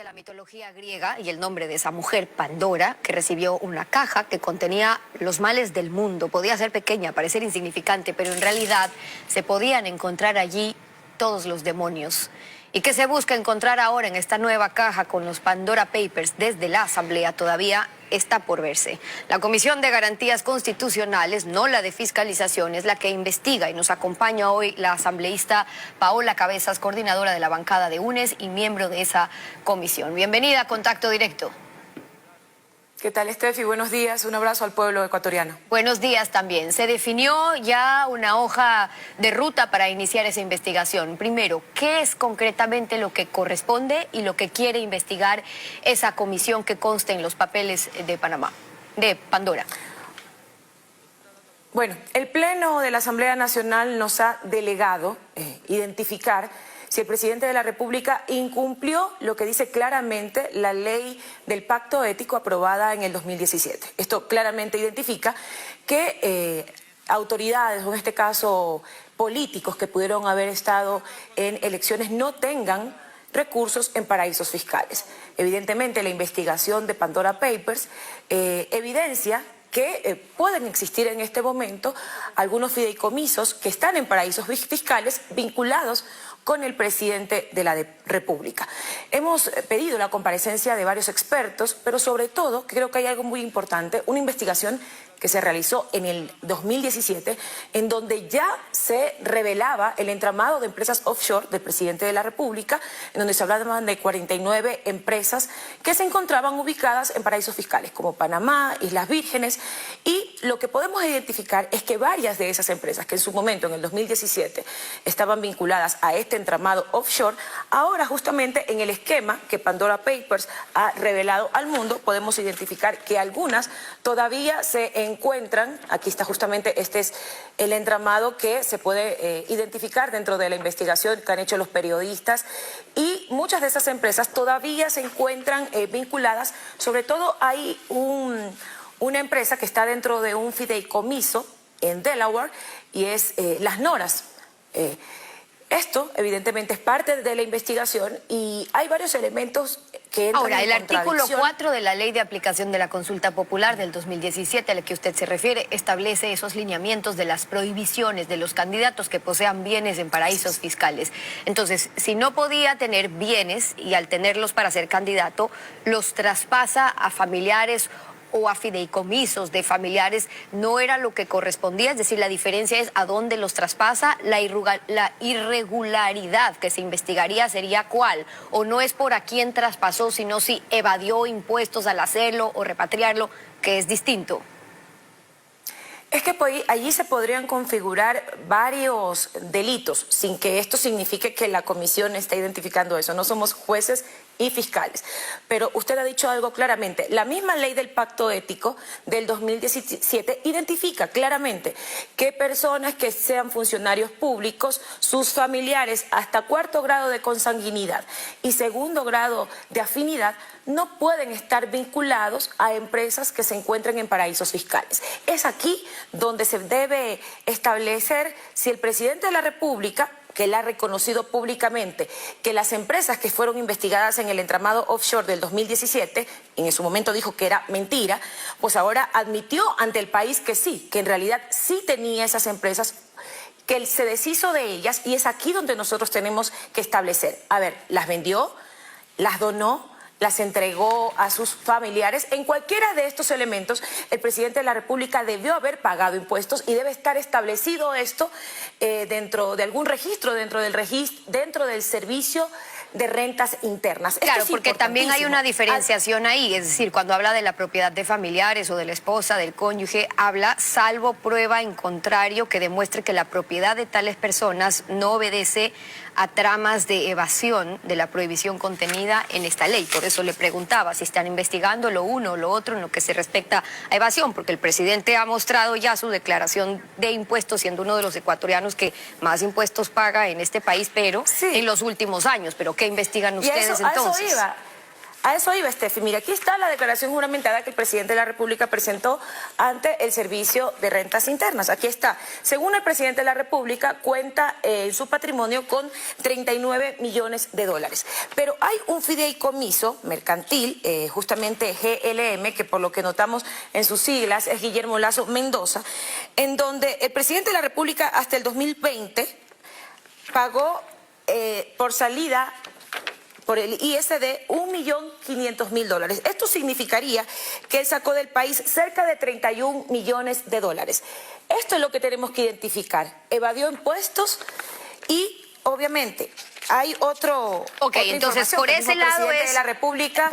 La mitología griega y el nombre de esa mujer, Pandora, que recibió una caja que contenía los males del mundo. Podía ser pequeña, parecer insignificante, pero en realidad se podían encontrar allí todos los demonios. ¿Y qué se busca encontrar ahora en esta nueva caja con los Pandora Papers desde la Asamblea? Todavía está por verse. La Comisión de Garantías Constitucionales, no la de Fiscalización, es la que investiga y nos acompaña hoy la asambleísta Paola Cabezas, coordinadora de la bancada de UNES y miembro de esa comisión. Bienvenida a Contacto Directo. ¿Qué tal, Estefi? Buenos días. Un abrazo al pueblo ecuatoriano. Buenos días también. Se definió ya una hoja de ruta para iniciar esa investigación. Primero, ¿qué es concretamente lo que corresponde y lo que quiere investigar esa comisión que consta en los papeles de Panamá, de Pandora? Bueno, el Pleno de la Asamblea Nacional nos ha delegado identificar si el presidente de la República incumplió lo que dice claramente la ley del pacto ético aprobada en el 2017. Esto claramente identifica que autoridades, o en este caso políticos que pudieron haber estado en elecciones, no tengan recursos en paraísos fiscales. Evidentemente, la investigación de Pandora Papers evidencia que pueden existir en este momento algunos fideicomisos que están en paraísos fiscales vinculados con el presidente de la República. Hemos pedido la comparecencia de varios expertos, pero sobre todo creo que hay algo muy importante, una investigación que se realizó en el 2017, en donde ya se revelaba el entramado de empresas offshore del presidente de la República, en donde se hablaban de 49 empresas que se encontraban ubicadas en paraísos fiscales, como Panamá, Islas Vírgenes, y lo que podemos identificar es que varias de esas empresas, que en su momento, en el 2017, estaban vinculadas a este entramado offshore, ahora justamente en el esquema que Pandora Papers ha revelado al mundo, podemos identificar que algunas todavía se encuentran, aquí está justamente, este es el entramado que se puede identificar dentro de la investigación que han hecho los periodistas, y muchas de esas empresas todavía se encuentran vinculadas. Sobre todo hay una empresa que está dentro de un fideicomiso en Delaware y es Las Noras. Esto evidentemente es parte de la investigación y hay varios elementos que entran ahora, en el artículo contradicción. 4 de la Ley de Aplicación de la Consulta Popular del 2017, a la que usted se refiere, establece esos lineamientos de las prohibiciones de los candidatos que posean bienes en paraísos fiscales. Entonces, si no podía tener bienes y al tenerlos para ser candidato, los traspasa a familiares o a fideicomisos de familiares, no era lo que correspondía, es decir, la diferencia es a dónde los traspasa. La irregularidad que se investigaría sería cuál, o no es por a quién traspasó, sino si evadió impuestos al hacerlo o repatriarlo, que es distinto. Es que allí se podrían configurar varios delitos, sin que esto signifique que la comisión esté identificando eso. No somos jueces y fiscales. Pero usted ha dicho algo claramente. La misma ley del pacto ético del 2017 identifica claramente que personas que sean funcionarios públicos, sus familiares hasta 4º grado de consanguinidad y 2º grado de afinidad, no pueden estar vinculados a empresas que se encuentren en paraísos fiscales. Es aquí donde se debe establecer si el presidente de la República, que él ha reconocido públicamente que las empresas que fueron investigadas en el entramado offshore del 2017, en su momento dijo que era mentira, pues ahora admitió ante el país que sí, que en realidad sí tenía esas empresas, que él se deshizo de ellas, y es aquí donde nosotros tenemos que establecer. A ver, ¿las vendió? ¿Las donó? ¿Las entregó a sus familiares? En cualquiera de estos elementos, el presidente de la República debió haber pagado impuestos y debe estar establecido esto dentro de algún registro, dentro del servicio de rentas internas. Claro, porque también hay una diferenciación ahí, es decir, cuando habla de la propiedad de familiares o de la esposa, del cónyuge, habla salvo prueba en contrario que demuestre que la propiedad de tales personas no obedece a tramas de evasión de la prohibición contenida en esta ley. Por eso le preguntaba si están investigando lo uno o lo otro en lo que se respecta a evasión, porque el presidente ha mostrado ya su declaración de impuestos, siendo uno de los ecuatorianos que más impuestos paga en este país, pero sí, en los últimos años. ¿Pero qué investigan ustedes entonces? A eso iba, Steffi. Mira, aquí está la declaración juramentada que el presidente de la República presentó ante el Servicio de Rentas Internas. Aquí está. Según el presidente de la República, cuenta su patrimonio con 39 millones de dólares. Pero hay un fideicomiso mercantil, justamente GLM, que por lo que notamos en sus siglas es Guillermo Lasso Mendoza, en donde el presidente de la República hasta el 2020 pagó por salida por el ISD $1.500.000. Esto significaría que él sacó del país cerca de 31 millones de dólares. Esto es lo que tenemos que identificar. Evadió impuestos y, obviamente, hay Ok, entonces por ese lado de la República,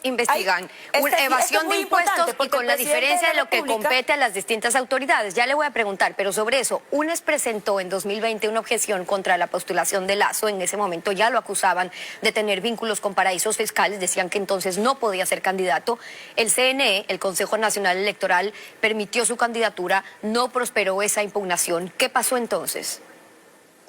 investigan una evasión de impuestos y con la diferencia de lo que compete a las distintas autoridades. Ya le voy a preguntar, pero sobre eso, UNES presentó en 2020 una objeción contra la postulación de Lasso. En ese momento ya lo acusaban de tener vínculos con paraísos fiscales, decían que entonces no podía ser candidato. El CNE, el Consejo Nacional Electoral, permitió su candidatura, no prosperó esa impugnación. ¿Qué pasó entonces?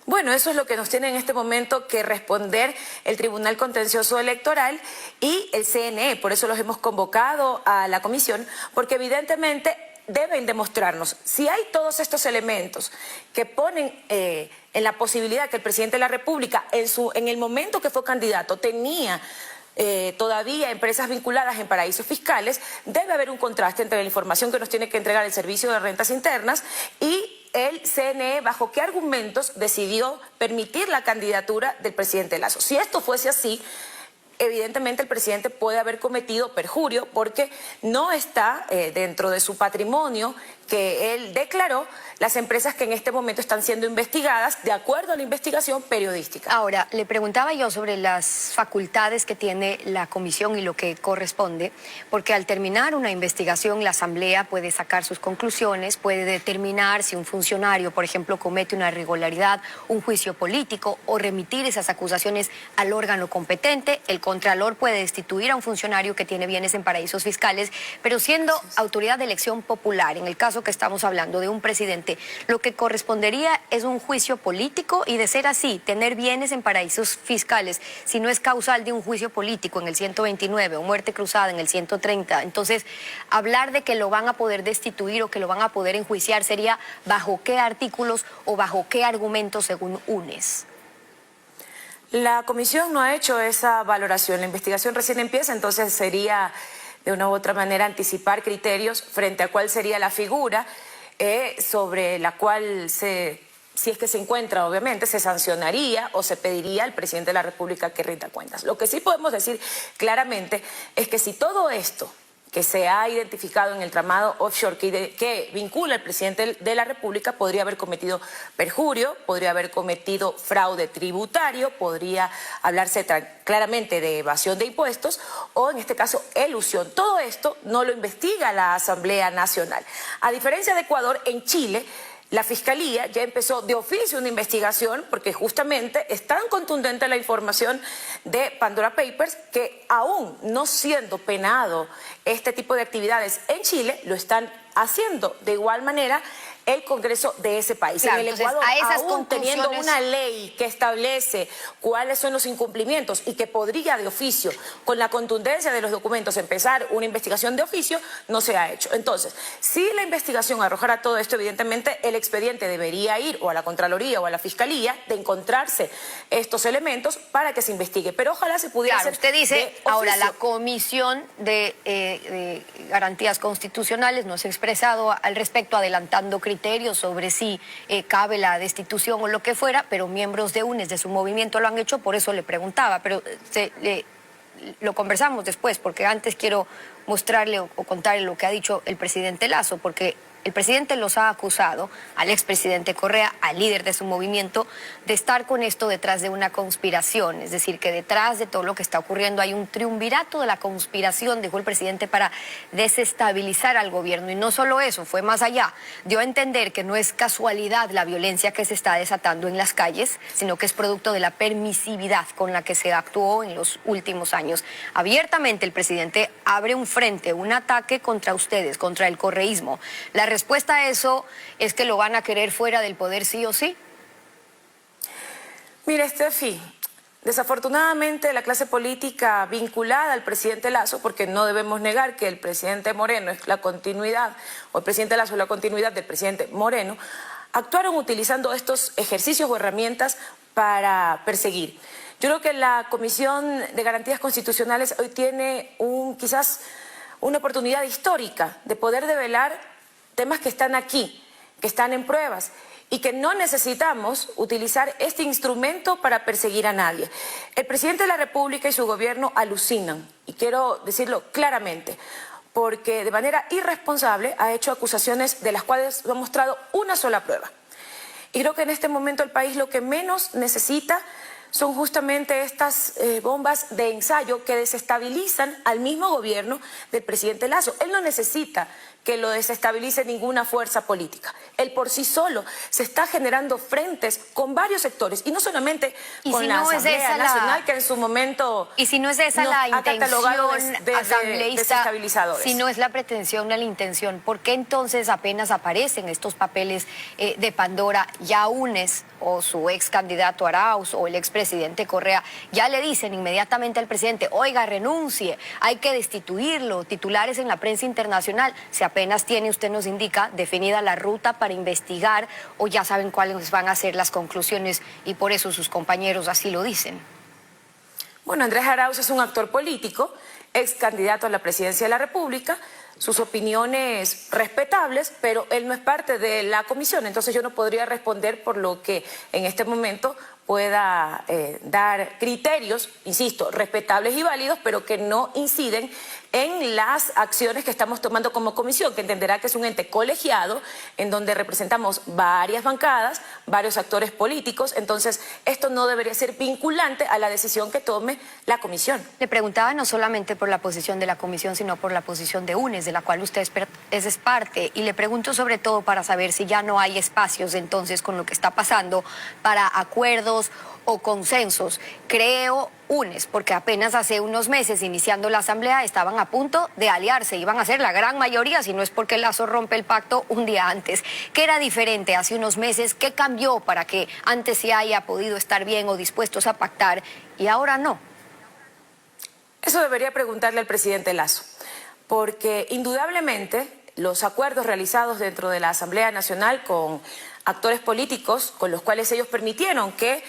Bueno, eso es lo que nos tiene en este momento que responder el Tribunal Contencioso Electoral y el CNE. Por eso los hemos convocado a la comisión, porque evidentemente deben demostrarnos si hay todos estos elementos que ponen en la posibilidad que el presidente de la República en el momento que fue candidato tenía todavía empresas vinculadas en paraísos fiscales. Debe haber un contraste entre la información que nos tiene que entregar el Servicio de Rentas Internas y el CNE, bajo qué argumentos decidió permitir la candidatura del presidente Lasso. Si esto fuese así, evidentemente el presidente puede haber cometido perjurio porque no está dentro de su patrimonio que él declaró las empresas que en este momento están siendo investigadas de acuerdo a la investigación periodística. Ahora, le preguntaba yo sobre las facultades que tiene la comisión y lo que corresponde, porque al terminar una investigación la Asamblea puede sacar sus conclusiones, puede determinar si un funcionario, por ejemplo, comete una irregularidad, un juicio político o remitir esas acusaciones al órgano competente. El Contralor puede destituir a un funcionario que tiene bienes en paraísos fiscales, pero siendo autoridad de elección popular, en el caso que estamos hablando de un presidente, lo que correspondería es un juicio político y de ser así, tener bienes en paraísos fiscales, si no es causal de un juicio político en el 129 o muerte cruzada en el 130, entonces hablar de que lo van a poder destituir o que lo van a poder enjuiciar sería bajo qué artículos o bajo qué argumentos según UNES. La comisión no ha hecho esa valoración, la investigación recién empieza, entonces sería de una u otra manera anticipar criterios frente a cuál sería la figura sobre la cual si es que se encuentra, obviamente, se sancionaría o se pediría al presidente de la República que rinda cuentas. Lo que sí podemos decir claramente es que si todo esto que se ha identificado en el tramado offshore que vincula al presidente de la República podría haber cometido perjurio, podría haber cometido fraude tributario, podría hablarse claramente de evasión de impuestos o en este caso elusión. Todo esto no lo investiga la Asamblea Nacional. A diferencia de Ecuador, en Chile la Fiscalía ya empezó de oficio una investigación porque justamente es tan contundente la información de Pandora Papers que aún no siendo penado este tipo de actividades en Chile, lo están haciendo de igual manera el Congreso de ese país. Claro, en el entonces, Ecuador, a esas aún teniendo una ley que establece cuáles son los incumplimientos y que podría de oficio, con la contundencia de los documentos, empezar una investigación de oficio, no se ha hecho. Entonces, si la investigación arrojara todo esto, evidentemente el expediente debería ir o a la Contraloría o a la Fiscalía de encontrarse estos elementos para que se investigue. Pero ojalá se pudiera hacer. Usted dice, ahora la Comisión de Garantías Constitucionales no se ha expresado al respecto, adelantando criterios sobre si cabe la destitución o lo que fuera, pero miembros de UNES, de su movimiento, lo han hecho, por eso le preguntaba, pero lo conversamos después, porque antes quiero mostrarle o contarle lo que ha dicho el presidente Lasso, porque el presidente los ha acusado, al expresidente Correa, al líder de su movimiento, de estar con esto detrás de una conspiración. Es decir, que detrás de todo lo que está ocurriendo hay un triunvirato de la conspiración, dijo el presidente, para desestabilizar al gobierno. Y no solo eso, fue más allá. Dio a entender que no es casualidad la violencia que se está desatando en las calles, sino que es producto de la permisividad con la que se actuó en los últimos años. Abiertamente el presidente abre un frente, un ataque contra ustedes, contra el correísmo. La respuesta a eso es que lo van a querer fuera del poder sí o sí. Mire, Steffi, Desafortunadamente, la clase política vinculada al presidente Lasso, porque no debemos negar que el presidente Moreno es la continuidad, o el presidente Lasso es la continuidad del presidente Moreno, actuaron utilizando estos ejercicios o herramientas para perseguir. Yo creo que la Comisión de Garantías Constitucionales hoy tiene quizás una oportunidad histórica de poder develar temas que están aquí, que están en pruebas, y que no necesitamos utilizar este instrumento para perseguir a nadie. El presidente de la República y su gobierno alucinan, y quiero decirlo claramente, porque de manera irresponsable ha hecho acusaciones de las cuales no ha mostrado una sola prueba. Y creo que en este momento el país lo que menos necesita son justamente estas bombas de ensayo que desestabilizan al mismo gobierno del presidente Lasso. Él no necesita que lo desestabilice ninguna fuerza política. Él por sí solo se está generando frentes con varios sectores, y no solamente con la Asamblea Nacional, que en su momento y si no es esa la intención asambleísta, desestabilizadores. Si no es la pretensión ni la intención, ¿por qué entonces apenas aparecen estos papeles de Pandora, ya Unes o su ex candidato Arauz o el expresidente Correa ya le dicen inmediatamente al presidente, oiga, renuncie, hay que destituirlo? Titulares en la prensa internacional. Si apenas tiene, usted nos indica, definida la ruta para investigar, o ya saben cuáles van a ser las conclusiones y por eso sus compañeros así lo dicen. Bueno, Andrés Arauz es un actor político, ex candidato a la presidencia de la República, sus opiniones respetables, pero él no es parte de la comisión, entonces yo no podría responder por lo que en este momento pueda dar criterios, insisto, respetables y válidos, pero que no inciden en las acciones que estamos tomando como comisión, que entenderá que es un ente colegiado en donde representamos varias bancadas, varios actores políticos, entonces esto no debería ser vinculante a la decisión que tome la comisión. Le preguntaba no solamente por la posición de la comisión, sino por la posición de UNES, de la cual usted es parte, y le pregunto sobre todo para saber si ya no hay espacios entonces con lo que está pasando para acuerdos o consensos. Creo UNES, porque apenas hace unos meses, iniciando la asamblea, estaban a punto de aliarse, iban a ser la gran mayoría, si no es porque Lasso rompe el pacto un día antes. ¿Qué era diferente hace unos meses? ¿Qué cambió para que antes sí haya podido estar bien o dispuestos a pactar y ahora no? Eso debería preguntarle al presidente Lasso, porque indudablemente los acuerdos realizados dentro de la Asamblea Nacional con actores políticos, con los cuales ellos permitieron que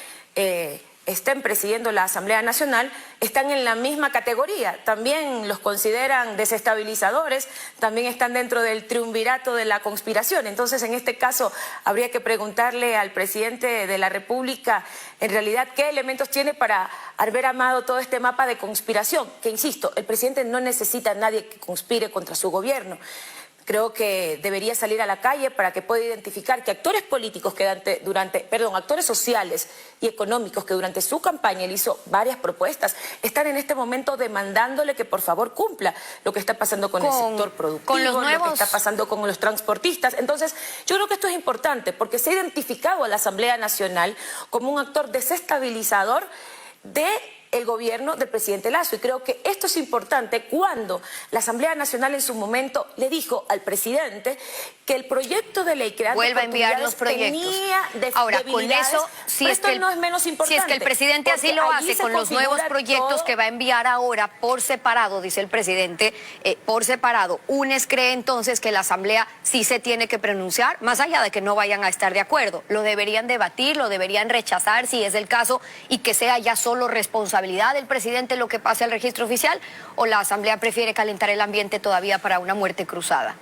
estén presidiendo la Asamblea Nacional, están en la misma categoría. También los consideran desestabilizadores, también están dentro del triunvirato de la conspiración. Entonces, en este caso, habría que preguntarle al presidente de la República, en realidad, qué elementos tiene para haber armado todo este mapa de conspiración. Que, insisto, el presidente no necesita a nadie que conspire contra su gobierno. Creo que debería salir a la calle para que pueda identificar que actores políticos que actores sociales y económicos que durante su campaña él hizo varias propuestas, están en este momento demandándole que por favor cumpla lo que está pasando con el sector productivo, lo que está pasando con los transportistas. Entonces, yo creo que esto es importante porque se ha identificado a la Asamblea Nacional como un actor desestabilizador del gobierno del presidente Lasso, y creo que esto es importante cuando la Asamblea Nacional en su momento le dijo al presidente que el proyecto de ley creando vuelva a enviar los proyectos. Tenía ahora, con eso, si es que no es menos importante. Si es que el presidente así lo hace con los nuevos proyectos que va a enviar ahora por separado, dice el presidente, por separado, UNES cree entonces que la Asamblea sí se tiene que pronunciar, más allá de que no vayan a estar de acuerdo. Lo deberían debatir, lo deberían rechazar si es el caso, y que sea ya solo responsabilidad del presidente lo que pase al registro oficial, o la Asamblea prefiere calentar el ambiente todavía para una muerte cruzada.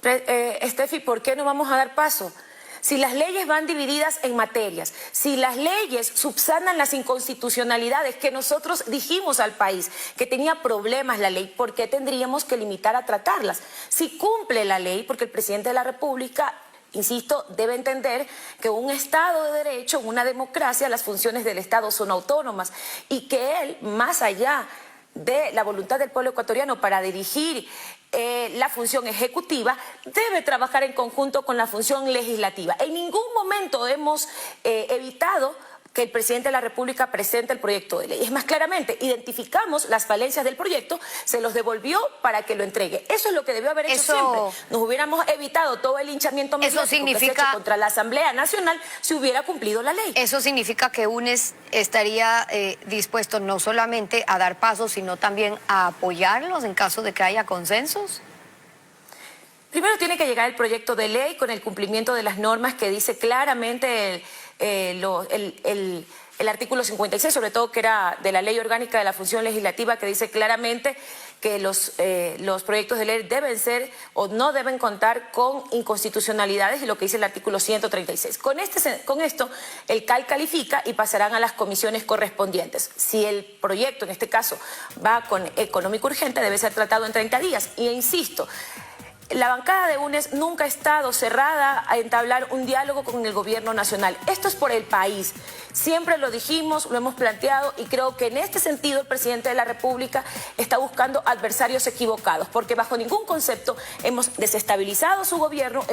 Estefi, ¿por qué no vamos a dar paso? Si las leyes van divididas en materias, si las leyes subsanan las inconstitucionalidades que nosotros dijimos al país que tenía problemas la ley, ¿por qué tendríamos que limitar a tratarlas? Si cumple la ley, porque el presidente de la República, insisto, debe entender que un Estado de Derecho, una democracia, las funciones del Estado son autónomas, y que él, más allá de la voluntad del pueblo ecuatoriano para dirigir la función ejecutiva, debe trabajar en conjunto con la función legislativa. En ningún momento hemos evitado que el presidente de la República presente el proyecto de ley. Es más, claramente identificamos las falencias del proyecto, se los devolvió para que lo entregue. Eso es lo que debió haber hecho siempre. Nos hubiéramos evitado todo el linchamiento mediático que se ha hecho contra la Asamblea Nacional si hubiera cumplido la ley. Eso significa que UNES estaría dispuesto no solamente a dar pasos, sino también a apoyarlos en caso de que haya consensos. Primero tiene que llegar el proyecto de ley con el cumplimiento de las normas que dice claramente el artículo 56, sobre todo que era de la Ley Orgánica de la Función Legislativa, que dice claramente que los proyectos de ley deben ser o no deben contar con inconstitucionalidades, y lo que dice el artículo 136. Con esto, el CAL califica y pasarán a las comisiones correspondientes. Si el proyecto, en este caso, va con económico urgente, debe ser tratado en 30 días. Y insisto, la bancada de UNES nunca ha estado cerrada a entablar un diálogo con el gobierno nacional. Esto es por el país. Siempre lo dijimos, lo hemos planteado, y creo que en este sentido el presidente de la República está buscando adversarios equivocados, porque bajo ningún concepto hemos desestabilizado su gobierno,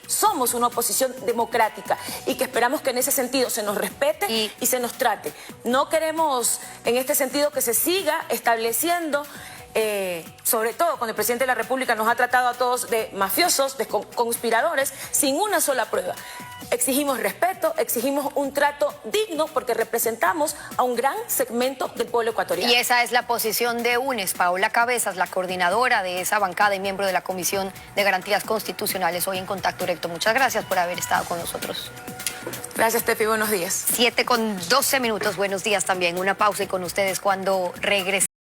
somos una oposición democrática y que esperamos que en ese sentido se nos respete y se nos trate. No queremos en este sentido que se siga estableciendo, sobre todo cuando el presidente de la República nos ha tratado a todos de mafiosos, de conspiradores, sin una sola prueba. Exigimos respeto, exigimos un trato digno, porque representamos a un gran segmento del pueblo ecuatoriano. Y esa es la posición de UNES. Paola Cabezas, la coordinadora de esa bancada y miembro de la Comisión de Garantías Constitucionales, hoy en Contacto Directo. Muchas gracias por haber estado con nosotros. Gracias, Tefi. Buenos días. 7:12. Buenos días también. Una pausa y con ustedes cuando regresemos.